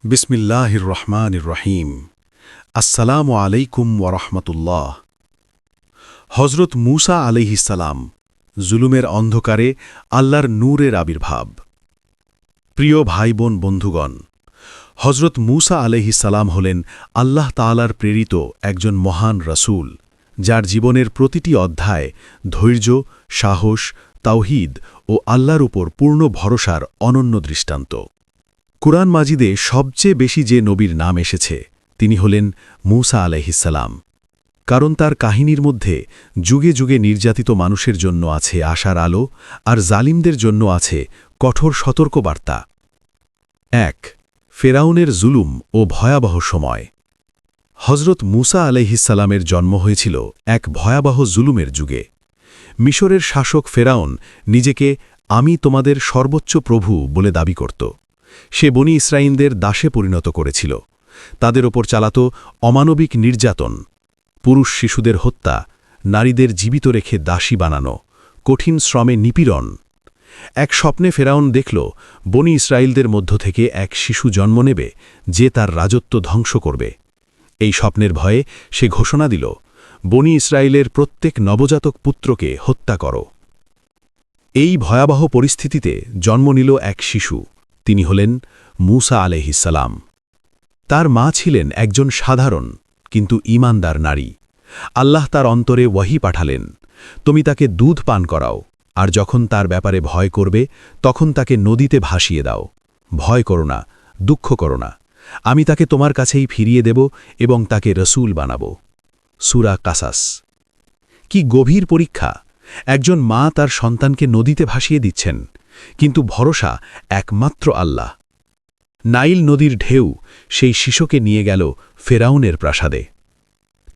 বিসমিল্লাহির রহমানির রহিম। আসসালামু আলাইকুম ওয়ারহমতুল্লাহ। হজরত মূসা আলাইহিসসালাম, জুলুমের অন্ধকারে আল্লাহর নূরের আবির্ভাব। প্রিয় ভাই বোন বন্ধুগণ, হজরত মূসা আলাইহিসসালাম হলেন আল্লাহ তাআলার প্রেরিত একজন মহান রাসূল, যার জীবনের প্রতিটি অধ্যায় ধৈর্য, সাহস, তাওহীদ ও আল্লাহর উপর পূর্ণ ভরসার অনন্য দৃষ্টান্ত। কুরআন মাজিদে সবচেয়ে বেশি যে নবীর নাম এসেছে তিনি হলেন মূসা আলাইহিসসালাম, কারণ তার কাহিনীর মধ্যে যুগে যুগে নির্যাতিত মানুষের জন্য আছে আশার আলো, আর জালিমদের জন্য আছে কঠোর সতর্কবার্তা। ১. ফেরাউনের জুলুম ও ভয়াবহ সময়। হজরত মূসা আলাইহিসসালামের জন্ম হয়েছিল এক ভয়াবহ জুলুমের যুগে। মিশরের শাসক ফেরাউন নিজেকে আমি তোমাদের সর্বোচ্চ প্রভু বলে দাবি করত। সে বনি ইসরাঈলদের দাসে পরিণত করেছিল, তাদের ওপর চালাত অমানবিক নির্যাতন, পুরুষ শিশুদের হত্যা, নারীদের জীবিত রেখে দাসী বানানো, কঠিন শ্রমে নিপীড়ন। এক স্বপ্নে ফেরাউন দেখল বনি ইসরাঈলদের মধ্য থেকে এক শিশু জন্ম নেবে যে তার রাজত্ব ধ্বংস করবে। এই স্বপ্নের ভয়ে সে ঘোষণা দিল, বনি ইসরাঈলের প্রত্যেক নবজাতক পুত্রকে হত্যা করো। এই ভয়াবহ পরিস্থিতিতে জন্ম নিল এক শিশু, তিনি হলেন মূসা আলাইহিসসালাম। তার মা ছিলেন একজন সাধারণ কিন্তু ঈমানদার নারী। আল্লাহ তার অন্তরে ওয়াহী পাঠালেন, তুমি তাকে দুধ পান করাও, আর যখন তার ব্যাপারে ভয় করবে তখন তাকে নদীতে ভাসিয়ে দাও। ভয় করো না, দুঃখ করো না, আমি তাকে তোমার কাছেই ফিরিয়ে দেব এবং তাকে রসূল বানাব। সূরা কাসাস। কি গভীর পরীক্ষা! একজন মা তার সন্তানকে নদীতে ভাসিয়ে দিচ্ছেন, কিন্তু ভরসা একমাত্র আল্লাহ। নাইল নদীর ঢেউ সেই শিশুকে নিয়ে গেল ফেরাউনের প্রাসাদে।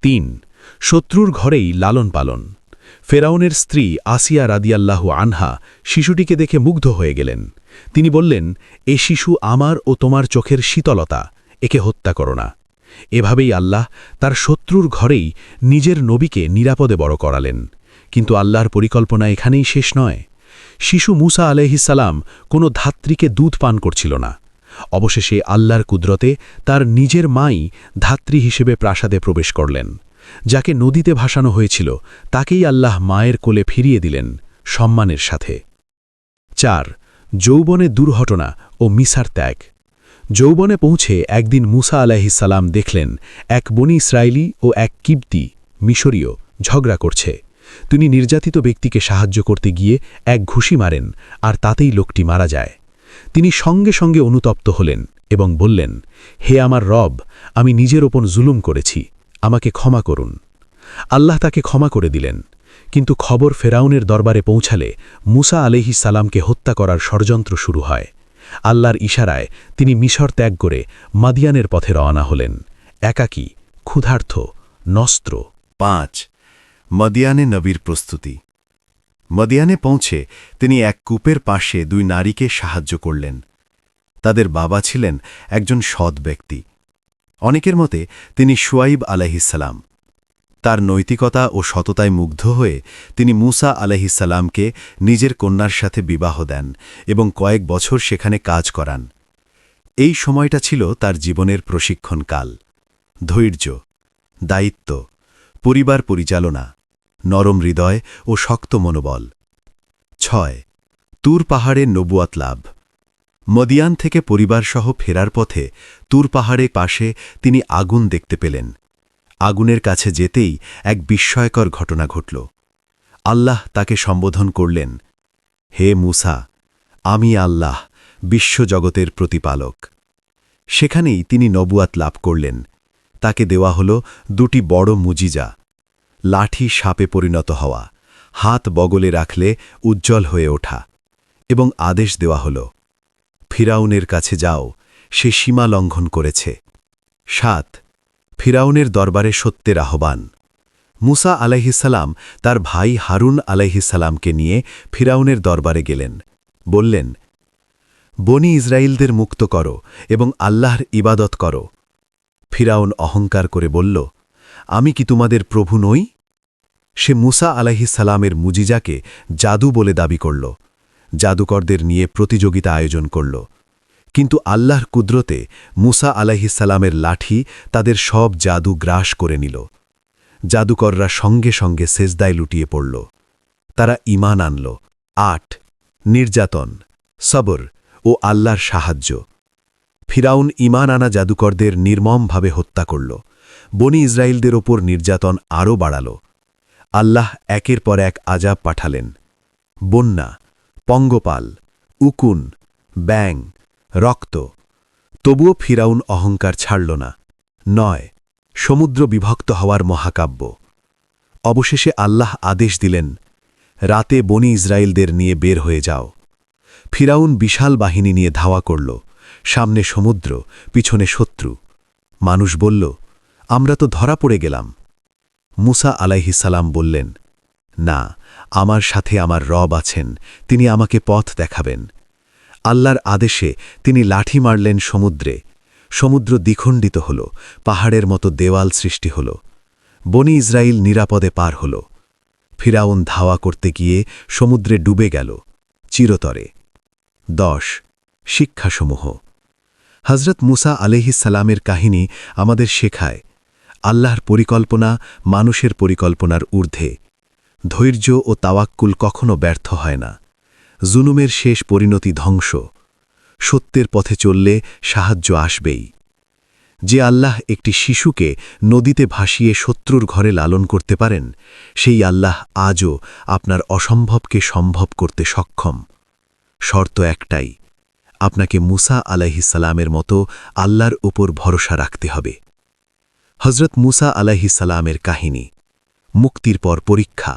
৩. শত্রুর ঘরেই লালন পালন। ফেরাউনের স্ত্রী আসিয়া রাদিয়াল্লাহু আনহা শিশুটিকে দেখে মুগ্ধ হয়ে গেলেন। তিনি বললেন, এ শিশু আমার ও তোমার চোখের শীতলতা, একে হত্যা করো না। এভাবেই আল্লাহ তার শত্রুর ঘরেই নিজের নবীকে নিরাপদে বড় করালেন। কিন্তু আল্লাহর পরিকল্পনা এখানেই শেষ নয়। শিশু মূসা আলাইহিসসালাম কোনো ধাত্রীকে দুধ পান করছিল না। অবশেষে আল্লাহর কুদরতে তার নিজের মাই ধাত্রী হিসেবে প্রাসাদে প্রবেশ করলেন। যাকে নদীতে ভাসানো হয়েছিল তাকেই আল্লাহ মায়ের কোলে ফিরিয়ে দিলেন সম্মানের সাথে। ৪. যৌবনে দুর্ঘটনা ও মিসার ত্যাগ। যৌবনে পৌঁছে একদিন মূসা আলাইহিসসালাম দেখলেন এক বনি ইসরাঈলী ও এক কিবতী মিশরীয় ঝগড়া করছে। তিনি নির্যাতিত ব্যক্তিকে সাহায্য করতে গিয়ে এক ঘুষি মারেন, আর তাতেই লোকটি মারা যায়। তিনি সঙ্গে সঙ্গে অনুতপ্ত হলেন এবং বললেন, হে আমার রব, আমি নিজের ওপর জুলুম করেছি, আমাকে ক্ষমা করুন। আল্লাহ তাকে ক্ষমা করে দিলেন। কিন্তু খবর ফেরাউনের দরবারে পৌঁছালে মূসা আলাইহিসসালামকে হত্যা করার ষড়যন্ত্র শুরু হয়। আল্লাহর ইশারায় তিনি মিশর ত্যাগ করে মাদিয়ানের পথে রওনা হলেন, একাকী, ক্ষুধার্ত, নস্ত্র। ৫. মদিয়ানে নবীর প্রস্তুতি। মদিয়ানে পৌঁছে তিনি এক কূপের পাশে দুই নারীকে সাহায্য করলেন। তাদের বাবা ছিলেন একজন সৎ ব্যক্তি। অনেকের মতে তিনি শুয়াইব আলাইহিসসালাম। তার নৈতিকতা ও সততায় মুগ্ধ হয়ে তিনি মূসা আলাইহিসসালামকে নিজের কন্যার সাথে বিবাহ দেন এবং কয়েক বছর সেখানে কাজ করান। এই সময়টা ছিল তার জীবনের প্রশিক্ষণকাল। ধৈর্য, দায়িত্ব, পরিবার পরিচালনা, নরম হৃদয় ও শক্ত মনোবল। ৬. তুর পাহাড়ে নবুয়াত লাভ। মদিয়ান থেকে পরিবারসহ ফেরার পথে তুর পাহাড়ে পাশে তিনি আগুন দেখতে পেলেন। আগুনের কাছে যেতেই এক বিস্ময়কর ঘটনা ঘটল। আল্লাহ তাকে সম্বোধন করলেন, হে মূসা, আমি আল্লাহ, বিশ্বজগতের প্রতিপালক। সেখানেই তিনি নবুয়াত লাভ করলেন। তাকে দেওয়া হল দুটি বড় মুজিজা, লাঠি সাপে পরিণত হওয়া, হাত বগলে রাখলে উজ্জ্বল হয়ে ওঠা, এবং আদেশ দেওয়া হল, ফিরাউনের কাছে যাও, সে সীমা লঙ্ঘন করেছে। ৭. ফিরাউনের দরবারে সত্যের আহ্বান। মূসা আলাইহিসসালাম তার ভাই হারুন আলাইহিসসালামকে নিয়ে ফিরাউনের দরবারে গেলেন। বললেন, বনি ইসরাঈলদের মুক্ত করো এবং আল্লাহর ইবাদত করো। ফিরাউন অহংকার করে বলল, আমি কি তোমাদের প্রভু নই? সে মূসা আলাইহিসসালামের মুজিজাকে জাদু বলে দাবি করল। জাদুকরদের নিয়ে প্রতিযোগিতা আয়োজন করল। কিন্তু আল্লাহর কুদরতে মুসা আলাইহিসসালামের লাঠি তাদের সব জাদু গ্রাস করে নিল। জাদুকররা সঙ্গে সঙ্গে সেজদায় লুটিয়ে পড়ল। তারা ঈমান আনল। ৮ নির্যাতন, সবর ও আল্লাহর সাহায্য। ফিরাউন ঈমান আনা জাদুকরদের নির্মমভাবে হত্যা করল। বনি ইসরায়েলদের ওপর নির্যাতন আরও বাড়াল। আল্লাহ একের পর এক আযাব পাঠালেন। বন্যা, পঙ্গপাল, উকুন, ব্যাং, রক্ত। তবুও ফিরাউন অহংকার ছাড়ল না। ৯ সমুদ্র বিভক্ত হওয়ার মহাকাব্য। অবশেষে আল্লাহ আদেশ দিলেন, রাতে বনি ইসরায়েলদের নিয়ে বের হয়ে যাও। ফিরাউন বিশাল বাহিনী নিয়ে ধাওয়া করল। সামনে সমুদ্র, পিছনে শত্রু। মানুষ বলল, আমরা তো ধরা পড়ে গেলাম। মুসা আলাইহিসসালাম বললেন, না, আমার সাথে আমার রব আছেন, তিনি আমাকে পথ দেখাবেন। আল্লাহর আদেশে তিনি লাঠি মারলেন সমুদ্রে। সমুদ্র দ্বিখণ্ডিত হল, পাহাড়ের মতো দেওয়াল সৃষ্টি হল। বনি ইসরায়েল নিরাপদে পার হল। ফিরাউন ধাওয়া করতে গিয়ে সমুদ্রে ডুবে গেল চিরতরে। ১০ শিক্ষাসমূহ। হজরত মুসা আলাইহিসসালামের কাহিনী আমাদের শেখায়, আল্লাহর পরিকল্পনা মানুষের পরিকল্পনার ঊর্ধ্বে। ধৈর্য ও তাওয়াক্কুল কখনো ব্যর্থ হয় না। জুলুমের শেষ পরিণতি ধ্বংস। সত্যের পথে চললে সাহায্য আসবেই। যে আল্লাহ একটি শিশুকে নদীতে ভাসিয়ে শত্রুর ঘরে লালন করতে পারেন, সেই আল্লাহ আজও আপনার অসম্ভবকে সম্ভব করতে সক্ষম। শর্ত একটাই, আপনাকে মুসা আলাইহিসসালামের মতো আল্লাহর উপর ভরসা রাখতে হবে। হজরত মুসা আলাইহিসসালামের কাহিনী। মুক্তির পর পরীক্ষা,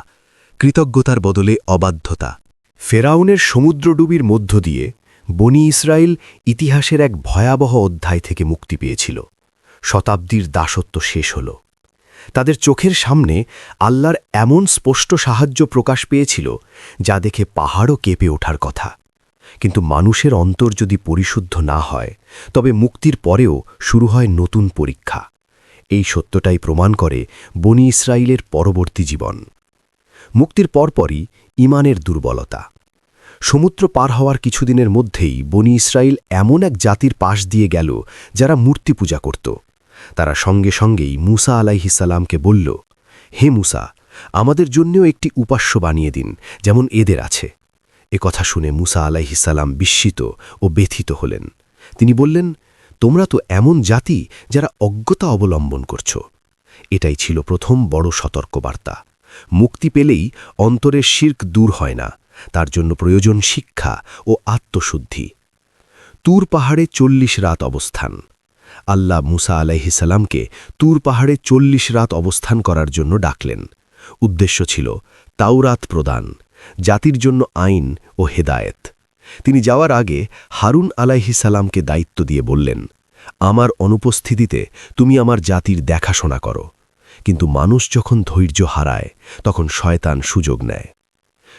কৃতজ্ঞতার বদলে অবাধ্যতা। ফেরাউনের সমুদ্রডুবির মধ্য দিয়ে বনি ইসরায়েল ইতিহাসের এক ভয়াবহ অধ্যায় থেকে মুক্তি পেয়েছিল। শতাব্দীর দাসত্ব শেষ হল। তাদের চোখের সামনে আল্লাহর এমন স্পষ্ট সাহায্য প্রকাশ পেয়েছিল, যা দেখে পাহাড়ও কেঁপে ওঠার কথা। কিন্তু মানুষের অন্তর যদি পরিশুদ্ধ না হয়, তবে মুক্তির পরেও শুরু হয় নতুন পরীক্ষা। এই সত্যটাই প্রমাণ করে বনি ইসরায়েলের পরবর্তী জীবন। মুক্তির পরপরই ঈমানের দুর্বলতা। সমুদ্র পার হওয়ার কিছুদিনের মধ্যেই বনি ইসরায়েল এমন এক জাতির পাশ দিয়ে গেল, যারা মূর্তি পূজা করত। তারা সঙ্গে সঙ্গেই মুসা আলাইহিসসালামকে বলল, হে মুসা, আমাদের জন্যও একটি উপাস্য বানিয়ে দিন, যেমন এদের আছে। কথা শুনে মুসা আলাইহিসসালাম বিস্মিত ও ব্যথিত হলেন। তিনি বললেন, তোমরা তো এমন জাতি যারা অজ্ঞতা অবলম্বন করছ। এটাই ছিল প্রথম বড় সতর্কবার্তা। মুক্তি পেলেই অন্তরের শির্ক দূর হয় না, তার জন্য প্রয়োজন শিক্ষা ও আত্মশুদ্ধি। তুর পাহাড়ে ৪০ রাত অবস্থান। আল্লাহ মুসা আলাইহিসসালামকে তুর পাহাড়ে ৪০ রাত অবস্থান করার জন্য ডাকলেন। উদ্দেশ্য ছিল তাওরাত প্রদান, জাতির জন্য আইন ও হেদায়েত। তিনি যাওয়ার আগে হারুন আলাইহিসসালামকে দায়িত্ব দিয়ে বললেন, আমার অনুপস্থিতিতে তুমি আমার জাতির দেখাশোনা করো। কিন্তু মানুষ যখন ধৈর্য হারায়, তখন শয়তান সুযোগ নেয়।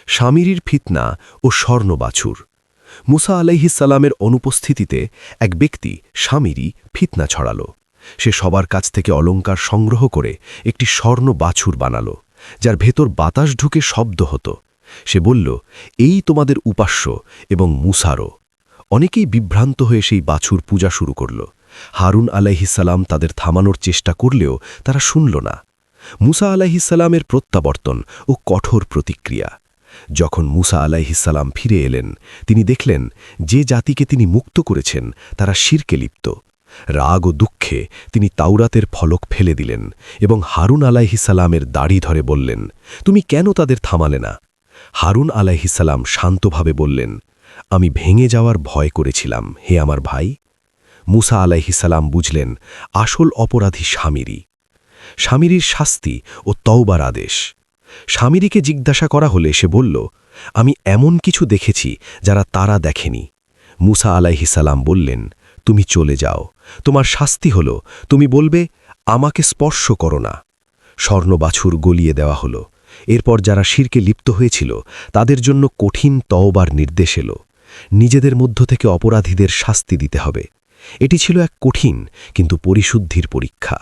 স্বামীর ফিতনা ও স্বর্ণ বাছুর। মুসা আলাইহিসসালামের অনুপস্থিতিতে এক ব্যক্তি স্বামীরই ফিতনা ছড়াল। সে সবার কাছ থেকে অলংকার সংগ্রহ করে একটি স্বর্ণ বাছুর বানাল, যার ভেতর বাতাস ঢুকে শব্দ হতো। সে বলল, এই তোমাদের উপাস্য এবং মুসারও। অনেকেই বিভ্রান্ত হয়ে সেই বাছুর পূজা শুরু করল। হারুন আলাইহিসসালাম তাদের থামানোর চেষ্টা করলেও তারা শুনল না। মুসা আলাইহিসসালামের প্রত্যাবর্তন ও কঠোর প্রতিক্রিয়া। যখন মুসা আলাইহিসসালাম ফিরে এলেন, তিনি দেখলেন যে জাতিকে তিনি মুক্ত করেছেন তারা শিরকে লিপ্ত। রাগ ও দুঃখে তিনি তাওরাতের ফলক ফেলে দিলেন এবং হারুন আলাইহিসসালামের দাড়ি ধরে বললেন, তুমি কেন তাদের থামালে না? হারুন আলাইহিসসালাম শান্তভাবে বললেন, আমি ভেঙে যাওয়ার ভয় করেছিলাম, হে আমার ভাই। মুসা আলাইহিসসালাম বুঝলেন আসল অপরাধী স্বামীরই। স্বামীর শাস্তি ও তওবার আদেশ। স্বামীকে জিজ্ঞাসা করা হলে সে বলল, আমি এমন কিছু দেখেছি যারা তারা দেখেনি। মুসা আলাইহিসসালাম বললেন, তুমি চলে যাও, তোমার শাস্তি হল তুমি বলবে, আমাকে স্পর্শ করো না। স্বর্ণ বাছুর গলিয়ে দেওয়া হল। এরপর যারা শিরকে লিপ্ত হয়েছিল তাদের জন্য কঠিন তওবার নির্দেশ এল। নিজেদের মধ্য থেকে অপরাধীদের শাস্তি দিতে হবে। এটি ছিল এক কঠিন কিন্তু পরিশুদ্ধির পরীক্ষা।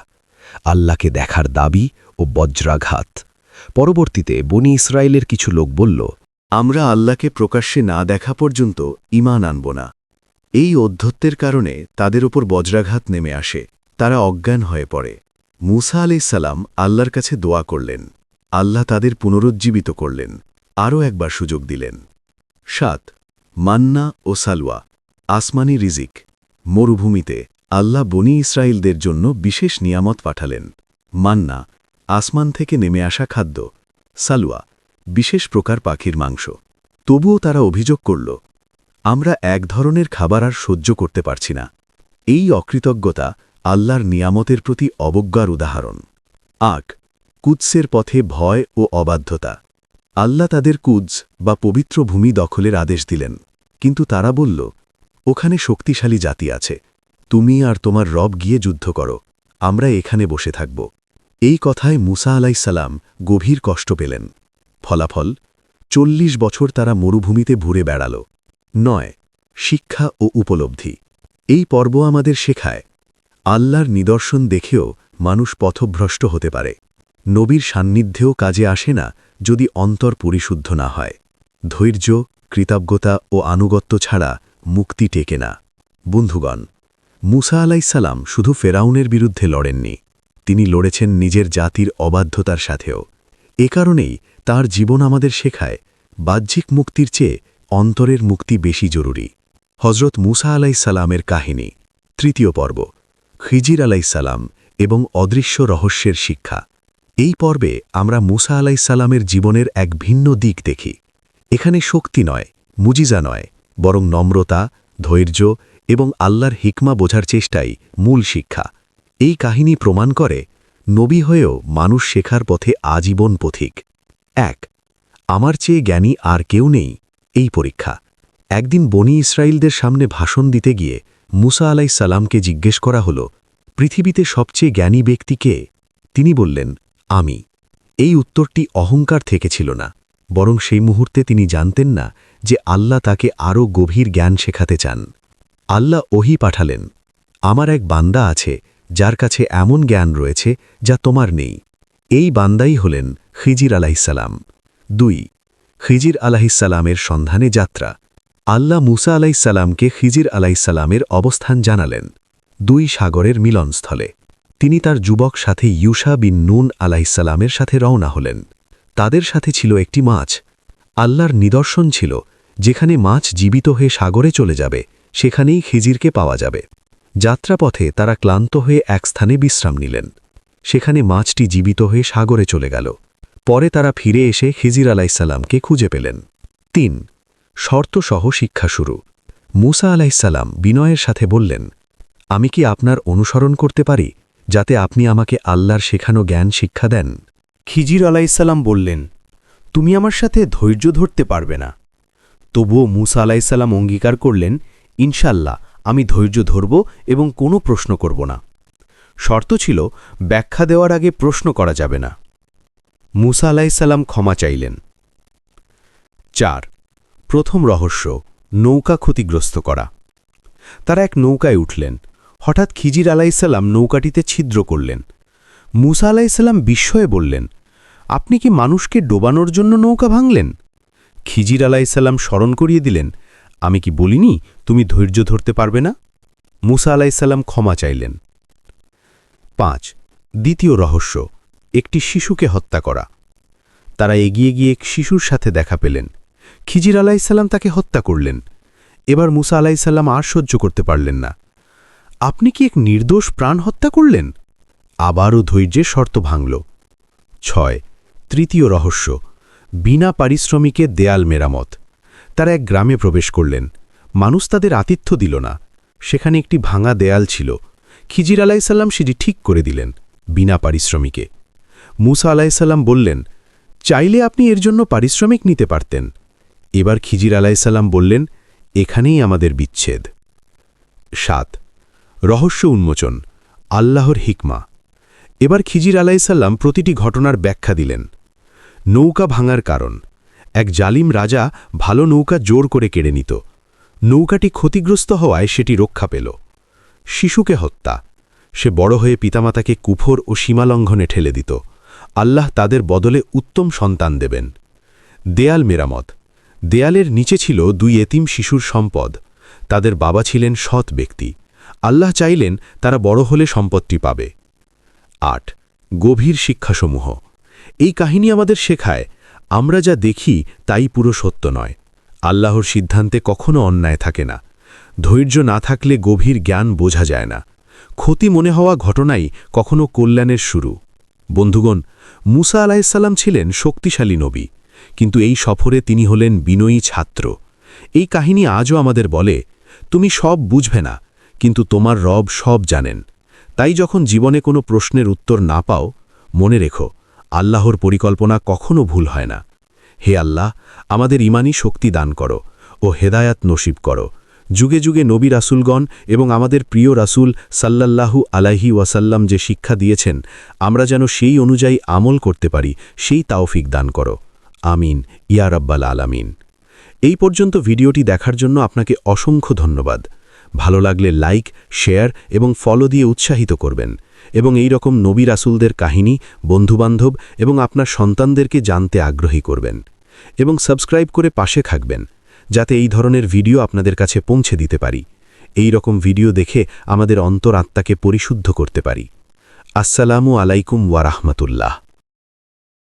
আল্লাহকে দেখার দাবি ও বজ্রাঘাত। পরবর্তীতে বনি ইসরায়েলের কিছু লোক বলল, আমরা আল্লাহকে প্রকাশ্যে না দেখা পর্যন্ত ঈমান আনব না। এই অধ্যত্বের কারণে তাদের উপর বজ্রাঘাত নেমে আসে, তারা অজ্ঞান হয়ে পড়ে। মূসা আলাইহিসসালাম আল্লাহর কাছে দোয়া করলেন, আল্লাহ তাদের পুনরুজ্জীবিত করলেন, আরও একবার সুযোগ দিলেন। ৭ মান্না ও সালওয়া, আসমানি রিজিক। মরুভূমিতে আল্লাহ বনি ইসরায়েলদের জন্য বিশেষ নিয়ামত পাঠালেন। মান্না, আসমান থেকে নেমে আসা খাদ্য। সালওয়া, বিশেষ প্রকার পাখির মাংস। তবুও তারা অভিযোগ করল, আমরা এক ধরনের খাবার আর সহ্য করতে পারছি না। এই অকৃতজ্ঞতা আল্লাহর নিয়ামতের প্রতি অবজ্ঞার উদাহরণ। কুদসের পথে ভয় ও অবাধ্যতা। আল্লাহ তাদের কুদস বা পবিত্র ভূমি দখলের আদেশ দিলেন, কিন্তু তারা বলল, ওখানে শক্তিশালী জাতি আছে, তুমি আর তোমার রব গিয়ে যুদ্ধ করো, আমরা এখানে বসে থাকব। এই কথায় মূসা আলাইহিসসালাম গভীর কষ্ট পেলেন। ফলাফল ৪০ বছর তারা মরুভূমিতে ঘুরে বেড়াল। ৯ শিক্ষা ও উপলব্ধি। এই পর্ব আমাদের শেখায়, আল্লাহর নিদর্শন দেখেও মানুষ পথভ্রষ্ট হতে পারে। নবীর সান্নিধ্যেও কাজে আসে না যদি অন্তর পরিশুদ্ধ না হয়। ধৈর্য, কৃতজ্ঞতা ও আনুগত্য ছাড়া মুক্তি টেকে না। বন্ধুগণ, মূসা আলাইহিসসালাম শুধু ফেরাউনের বিরুদ্ধে লড়েননি, তিনি লড়েছেন নিজের জাতির অবাধ্যতার সাথেও। এ কারণেই তাঁর জীবন আমাদের শেখায়, বাহ্যিক মুক্তির চেয়ে অন্তরের মুক্তি বেশি জরুরি। হজরত মূসা আলাইহিসসালামের কাহিনী, ৩য় পর্ব, খিজির আলাইহিসসালাম এবং অদৃশ্য রহস্যের শিক্ষা। এই পর্বে আমরা মূসা আলাইহিসসালামের জীবনের এক ভিন্ন দিক দেখি। এখানে শক্তি নয়, মুজিজা নয়, বরং নম্রতা, ধৈর্য এবং আল্লাহর হিকমা বোঝার চেষ্টাই মূল শিক্ষা। এই কাহিনী প্রমাণ করে, নবী হয়েও মানুষ শেখার পথে আজীবন পথিক। ১ আমার চেয়ে জ্ঞানী আর কেউ নেই, এই পরীক্ষা। একদিন বনি ইসরায়েলদের সামনে ভাষণ দিতে গিয়ে মূসা আলাইহিসসালামকে জিজ্ঞেস করা হল, পৃথিবীতে সবচেয়ে জ্ঞানী ব্যক্তি কে? তিনি বললেন, আমি। এই উত্তরটি অহংকার থেকে ছিল না, বরং সেই মুহূর্তে তিনি জানতেন না যে আল্লাহ তাকে আরও গভীর জ্ঞান শেখাতে চান। আল্লাহ ওহী পাঠালেন, আমার এক বান্দা আছে যার কাছে এমন জ্ঞান রয়েছে যা তোমার নেই। এই বান্দাই হলেন খিজির আলাইহিসসালাম। ২ খিজির আলাইহিসসালামের সন্ধানে যাত্রা। আল্লাহ মূসা আলাইহিসসালামকে খিজির আলাইহিসসালামের অবস্থান জানালেন। ২ সাগরের মিলনস্থলে তিনি তার যুবক সাথে ইউশা বিন নুন আলাইহিসসালামের সাথে রওনা হলেন। তাদের সাথে ছিল একটি মাছ। আল্লাহর নিদর্শন ছিল, যেখানে মাছ জীবিত হয়ে সাগরে চলে যাবে, সেখানেই খিজিরকে পাওয়া যাবে। যাত্রাপথে তারা ক্লান্ত হয়ে এক স্থানে বিশ্রাম নিলেন। সেখানে মাছটি জীবিত হয়ে সাগরে চলে গেল। পরে তারা ফিরে এসে খিজির আলাইহিসসালামকে খুঁজে পেলেন। ৩ শর্তসহ শিক্ষা শুরু। মূসা আলাইহিসসালাম বিনয়ের সাথে বললেন, আমি কি আপনার অনুসরণ করতে পারি, যাতে আপনি আমাকে আল্লাহর শেখানো জ্ঞান শিক্ষা দেন? খিজির আলাইহিসসালাম বললেন, তুমি আমার সাথে ধৈর্য ধরতে পারবে না। তবুও মূসা আলাইহিসসালাম অঙ্গীকার করলেন, ইনশাল্লাহ আমি ধৈর্য ধরব এবং কোনো প্রশ্ন করব না। শর্ত ছিল, ব্যাখ্যা দেওয়ার আগে প্রশ্ন করা যাবে না। মূসা আলাইহিসসালাম ক্ষমা চাইলেন। ৪ প্রথম রহস্য, নৌকা ক্ষতিগ্রস্ত করা। তারা এক নৌকায় উঠলেন। হঠাৎ খিজির আলাইহিসসালাম নৌকাটিতে ছিদ্র করলেন। মূসা আলাইহিসসালাম বিস্ময়ে বললেন, আপনি কি মানুষকে ডোবানোর জন্য নৌকা ভাঙলেন? খিজির আলাইহিসসালাম স্মরণ করিয়ে দিলেন, আমি কি বলিনি তুমি ধৈর্য ধরতে পারবে না? মূসা আলাইহিসসালাম ক্ষমা চাইলেন। ৫ দ্বিতীয় রহস্য, একটি শিশুকে হত্যা করা। তারা এগিয়ে গিয়ে এক শিশুর সাথে দেখা পেলেন। খিজির আলাইহিসসালাম তাকে হত্যা করলেন। এবার মূসা আলাইহিসসালাম আর সহ্য করতে পারলেন না। আপনি কি এক নির্দোষ প্রাণ হত্যা করলেন? আবারও ধৈর্যের শর্ত ভাঙল। ৬ তৃতীয় রহস্য, বিনা পারিশ্রমিকে দেয়াল মেরামত। তারা এক গ্রামে প্রবেশ করলেন। মানুষ তাদের আতিথ্য দিল না। সেখানে একটি ভাঙা দেয়াল ছিল। খিজির আলাইহিসসালাম সেটি ঠিক করে দিলেন, বিনা পারিশ্রমিকে। মূসা আলাইহিসসালাম বললেন, চাইলে আপনি এর জন্য পারিশ্রমিক নিতে পারতেন। এবার খিজির আলাইহিসসালাম বললেন, এখানেই আমাদের বিচ্ছেদ। ৭ রহস্য উন্মোচন, আল্লাহর হিকমা। এবার খিজির আলাইহিসসালাম প্রতিটি ঘটনার ব্যাখ্যা দিলেন। নৌকা ভাঙার কারণ, এক জালিম রাজা ভালো নৌকা জোর করে কেড়ে নিত। নৌকাটি ক্ষতিগ্রস্ত হওয়ায় সেটি রক্ষা পেল। শিশুকে হত্যা, সে বড় হয়ে পিতামাতাকে কুফর ও সীমালঙ্ঘনে ঠেলে দিত। আল্লাহ তাদের বদলে উত্তম সন্তান দেবেন। দেয়াল মেরামত, দেয়ালের নিচে ছিল 2 এতিম শিশুর সম্পদ। তাদের বাবা ছিলেন সৎ ব্যক্তি। আল্লাহ চাইলেন তারা বড় হলে সম্পত্তি পাবে। ৮ গভীর শিক্ষাসমূহ। এই কাহিনী আমাদের শেখায়, আমরা যা দেখি তাই পুরো সত্য নয়। আল্লাহর সিদ্ধান্তে কখনো অন্যায় থাকে না। ধৈর্য না থাকলে গভীর জ্ঞান বোঝা যায় না। ক্ষতি মনে হওয়া ঘটনাই কখনো কল্যাণের শুরু। বন্ধুগণ, মুসা আলাইহিসসালাম ছিলেন শক্তিশালী নবী, কিন্তু এই সফরে তিনি হলেন বিনয়ী ছাত্র। এই কাহিনী আজও আমাদের বলে, তুমি সব বুঝবে না, কিন্তু তোমার রব সব জানেন। তাই যখন জীবনে কোনো প্রশ্নের উত্তর না পাও, মনে রেখো, আল্লাহর পরিকল্পনা কখনো ভুল হয় না। হে আল্লাহ, আমাদের ঈমানী শক্তি দান করো ও হেদায়াত নসিব করো। যুগে যুগে নবী রাসূলগণ এবং আমাদের প্রিয় রাসূল সাল্লাল্লাহু আলাইহি ওয়াসাল্লাম যে শিক্ষা দিয়েছেন, আমরা যেন সেই অনুযায়ী আমল করতে পারি, সেই তাওফিক দান করো। আমিন ইয়া রাব্বাল আলামিন। এই পর্যন্ত ভিডিওটি দেখার জন্য আপনাকে অসংখ্য ধন্যবাদ। ভালো লাগলে লাইক, শেয়ার এবং ফলো দিয়ে উৎসাহিত করবেন এবং এই রকম নবী রাসূলদের কাহিনী বন্ধুবান্ধব এবং আপনার সন্তানদেরকে জানতে আগ্রহী করবেন এবং সাবস্ক্রাইব করে পাশে থাকবেন, যাতে এই ধরনের ভিডিও আপনাদের কাছে পৌঁছে দিতে পারি। এই রকম ভিডিও দেখে আমাদের অন্তর আত্মাকে পরিশুদ্ধ করতে পারি। আসসালামু আলাইকুম ওয়া রাহমাতুল্লাহ।